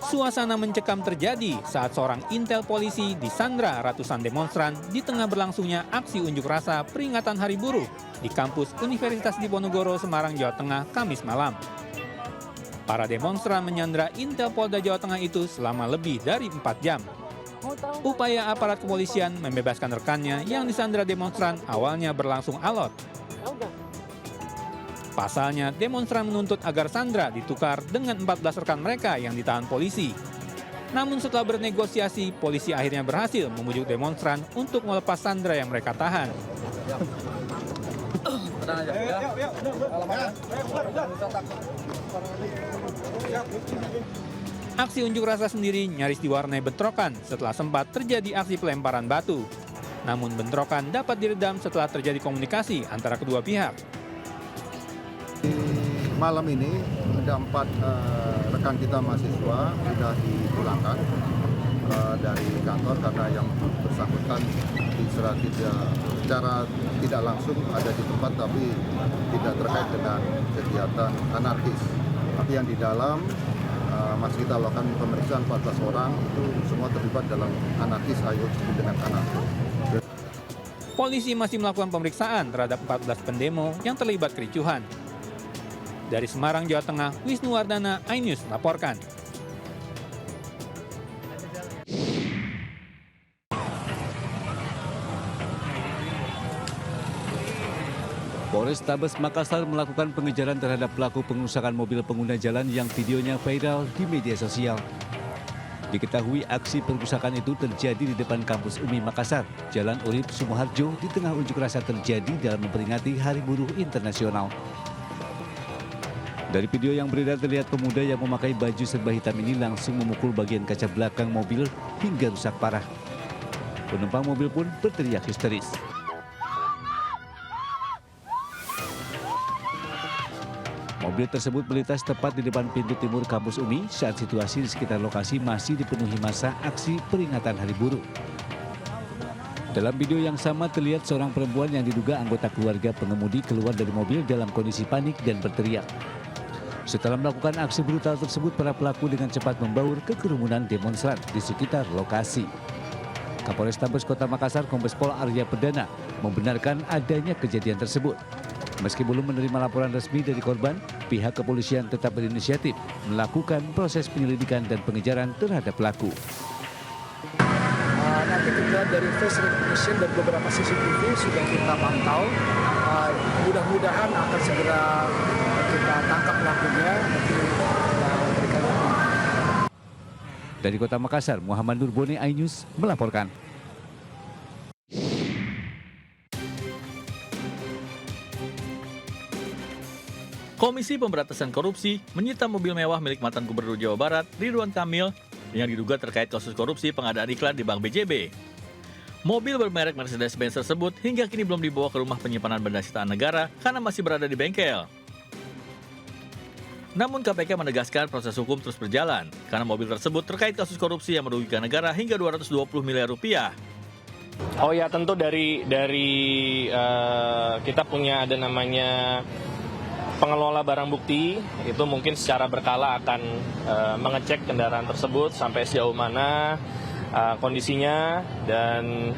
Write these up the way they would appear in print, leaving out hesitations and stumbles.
Suasana mencekam terjadi saat seorang intel polisi disandra ratusan demonstran di tengah berlangsungnya aksi unjuk rasa peringatan Hari Buruh di kampus Universitas Diponegoro, Semarang, Jawa Tengah, Kamis malam. Para demonstran menyandra intel Polda Jawa Tengah itu selama lebih dari 4 jam. Upaya aparat kepolisian membebaskan rekannya yang disandra demonstran awalnya berlangsung alot. Pasalnya, demonstran menuntut agar sandra ditukar dengan 14 rekan mereka yang ditahan polisi. Namun setelah bernegosiasi, polisi akhirnya berhasil membujuk demonstran untuk melepas sandra yang mereka tahan. Aksi unjuk rasa sendiri nyaris diwarnai bentrokan setelah sempat terjadi aksi pelemparan batu. Namun bentrokan dapat diredam setelah terjadi komunikasi antara kedua pihak. Malam ini ada 4 rekan kita mahasiswa sudah dipulangkan dari kantor karena yang bersangkutan secara tidak langsung ada di tempat tapi tidak terkait dengan kegiatan anarkis. Tapi yang di dalam masih kita lakukan pemeriksaan 14 orang itu semua terlibat dalam anarkis, ayo dengan anarkis. Polisi masih melakukan pemeriksaan terhadap 14 pendemo yang terlibat kericuhan. Dari Semarang, Jawa Tengah, Wisnu Wardana, iNews melaporkan. Polrestabes Makassar melakukan pengejaran terhadap pelaku pengerusakan mobil pengguna jalan yang videonya viral di media sosial. Diketahui aksi pengerusakan itu terjadi di depan kampus UMI Makassar, Jalan Urip Sumoharjo, di tengah unjuk rasa terjadi dalam memperingati Hari Buruh Internasional. Dari video yang beredar terlihat pemuda yang memakai baju serba hitam ini langsung memukul bagian kaca belakang mobil hingga rusak parah. Penumpang mobil pun berteriak histeris. Mobil tersebut melintas tepat di depan pintu timur kampus UMI saat situasi di sekitar lokasi masih dipenuhi massa aksi peringatan Hari Buruh. Dalam video yang sama terlihat seorang perempuan yang diduga anggota keluarga pengemudi keluar dari mobil dalam kondisi panik dan berteriak. Setelah melakukan aksi brutal tersebut, para pelaku dengan cepat membaur ke kerumunan demonstran di sekitar lokasi. Kapolrestabes Kota Makassar, Kombes Pol Arya Perdana, membenarkan adanya kejadian tersebut. Meski belum menerima laporan resmi dari korban, pihak kepolisian tetap berinisiatif melakukan proses penyelidikan dan pengejaran terhadap pelaku. Nanti kita dari face recognition dan beberapa CCTV sudah kita pantau. Mudah-mudahan akan segera kita tangkap pelakunya. Dari Kota Makassar, Muhammad Nurbone, iNews melaporkan. Komisi Pemberantasan Korupsi menyita mobil mewah milik mantan Gubernur Jawa Barat, Ridwan Kamil, yang diduga terkait kasus korupsi pengadaan iklan di Bank BJB. Mobil bermerek Mercedes-Benz tersebut hingga kini belum dibawa ke rumah penyimpanan benda sitaan negara karena masih berada di bengkel. Namun KPK menegaskan proses hukum terus berjalan karena mobil tersebut terkait kasus korupsi yang merugikan negara hingga 220 miliar rupiah. Oh ya, tentu dari kita punya ada namanya pengelola barang bukti, itu mungkin secara berkala akan mengecek kendaraan tersebut sampai sejauh mana kondisinya, dan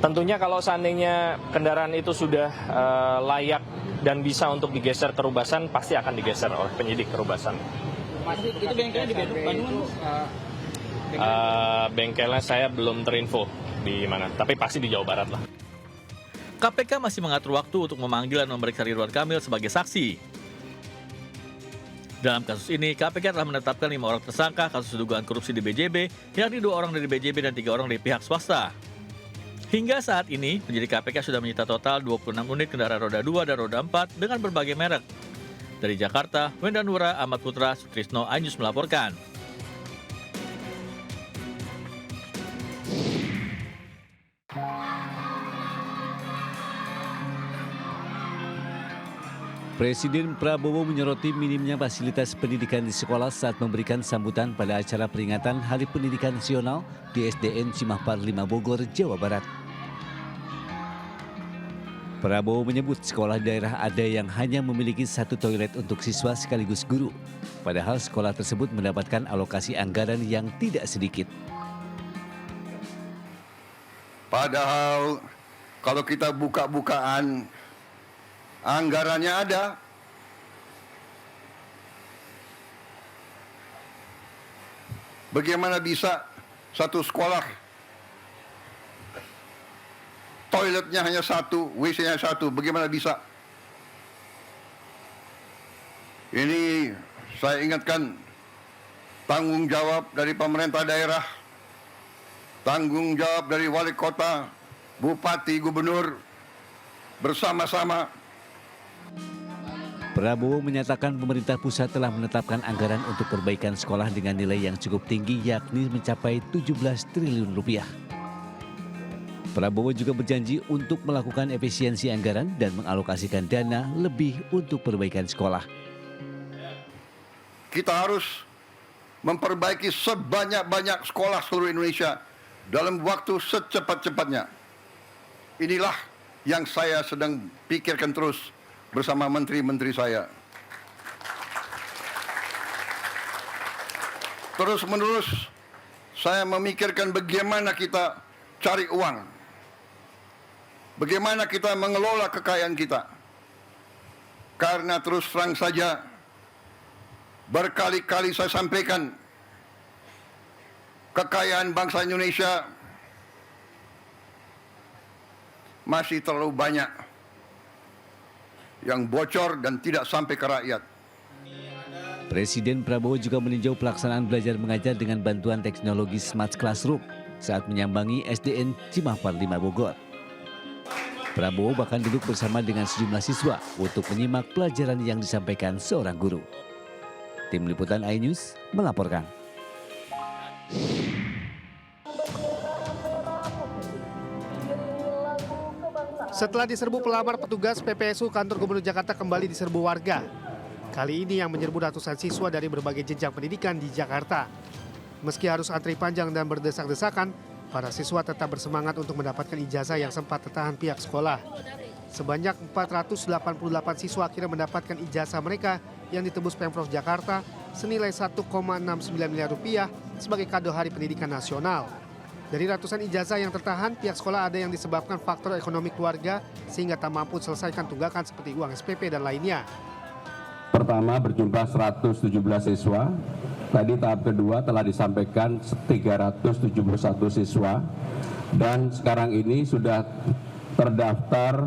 tentunya kalau seandainya kendaraan itu sudah layak dan bisa untuk digeser ke Rubasan, pasti akan digeser oleh penyidik ke Rubasan. Itu bengkelnya di Bandung? Bengkelnya saya belum terinfo di mana, tapi pasti di Jawa Barat lah. KPK masih mengatur waktu untuk memanggil dan memeriksa Ridwan Kamil sebagai saksi. Dalam kasus ini, KPK telah menetapkan 5 orang tersangka kasus dugaan korupsi di BJB, yakni 2 orang dari BJB dan 3 orang dari pihak swasta. Hingga saat ini, penyidik KPK sudah menyita total 26 unit kendaraan roda 2 dan roda 4 dengan berbagai merek. Dari Jakarta, Wenda Nura, Ahmad Putra, Sutrisno, iNews melaporkan. Presiden Prabowo menyoroti minimnya fasilitas pendidikan di sekolah saat memberikan sambutan pada acara peringatan Hari Pendidikan Nasional di SDN Cimahpar 5 Bogor, Jawa Barat. Prabowo menyebut sekolah daerah ada yang hanya memiliki 1 toilet untuk siswa sekaligus guru. Padahal sekolah tersebut mendapatkan alokasi anggaran yang tidak sedikit. Padahal kalau kita buka-bukaan, anggarannya ada. Bagaimana bisa satu sekolah toiletnya hanya satu, WC-nya satu, bagaimana bisa? Ini saya ingatkan tanggung jawab dari pemerintah daerah, tanggung jawab dari wali kota, bupati, gubernur, bersama-sama. Prabowo menyatakan pemerintah pusat telah menetapkan anggaran untuk perbaikan sekolah dengan nilai yang cukup tinggi, yakni mencapai 17 triliun rupiah. Prabowo juga berjanji untuk melakukan efisiensi anggaran dan mengalokasikan dana lebih untuk perbaikan sekolah. Kita harus memperbaiki sebanyak-banyak sekolah seluruh Indonesia dalam waktu secepat-cepatnya. Inilah yang saya sedang pikirkan terus bersama menteri-menteri saya. Terus-menerus saya memikirkan bagaimana kita cari uang, bagaimana kita mengelola kekayaan kita. Karena terus terang saja, berkali-kali saya sampaikan, kekayaan bangsa Indonesia masih terlalu banyak yang bocor dan tidak sampai ke rakyat. Presiden Prabowo juga meninjau pelaksanaan belajar mengajar dengan bantuan teknologi Smart Classroom saat menyambangi SDN Cimahpar 5 Bogor. Prabowo bahkan duduk bersama dengan sejumlah siswa untuk menyimak pelajaran yang disampaikan seorang guru. Tim Liputan iNews melaporkan. Setelah diserbu pelamar, petugas PPSU kantor Gubernur Jakarta kembali diserbu warga. Kali ini yang menyerbu ratusan siswa dari berbagai jenjang pendidikan di Jakarta. Meski harus antri panjang dan berdesak-desakan, para siswa tetap bersemangat untuk mendapatkan ijazah yang sempat tertahan pihak sekolah. Sebanyak 488 siswa akhirnya mendapatkan ijazah mereka yang ditebus Pemprov Jakarta senilai 1,69 miliar rupiah sebagai kado Hari Pendidikan Nasional. Dari ratusan ijazah yang tertahan, pihak sekolah ada yang disebabkan faktor ekonomi keluarga sehingga tak mampu selesaikan tunggakan seperti uang SPP dan lainnya. Pertama berjumlah 117 siswa. Tadi tahap kedua telah disampaikan 371 siswa. Dan sekarang ini sudah terdaftar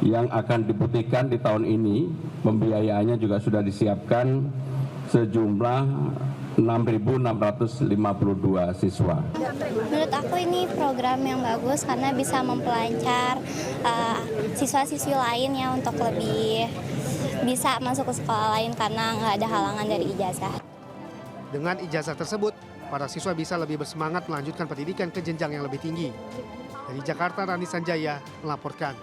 yang akan diputihkan di tahun ini. Pembiayaannya juga sudah disiapkan sejumlah 6.652 siswa. Menurut aku ini program yang bagus karena bisa mempelancar siswa-siswi lain ya untuk lebih bisa masuk ke sekolah lain karena nggak ada halangan dari ijazah. Dengan ijazah tersebut, para siswa bisa lebih bersemangat melanjutkan pendidikan ke jenjang yang lebih tinggi. Dari Jakarta, Rani Sanjaya melaporkan.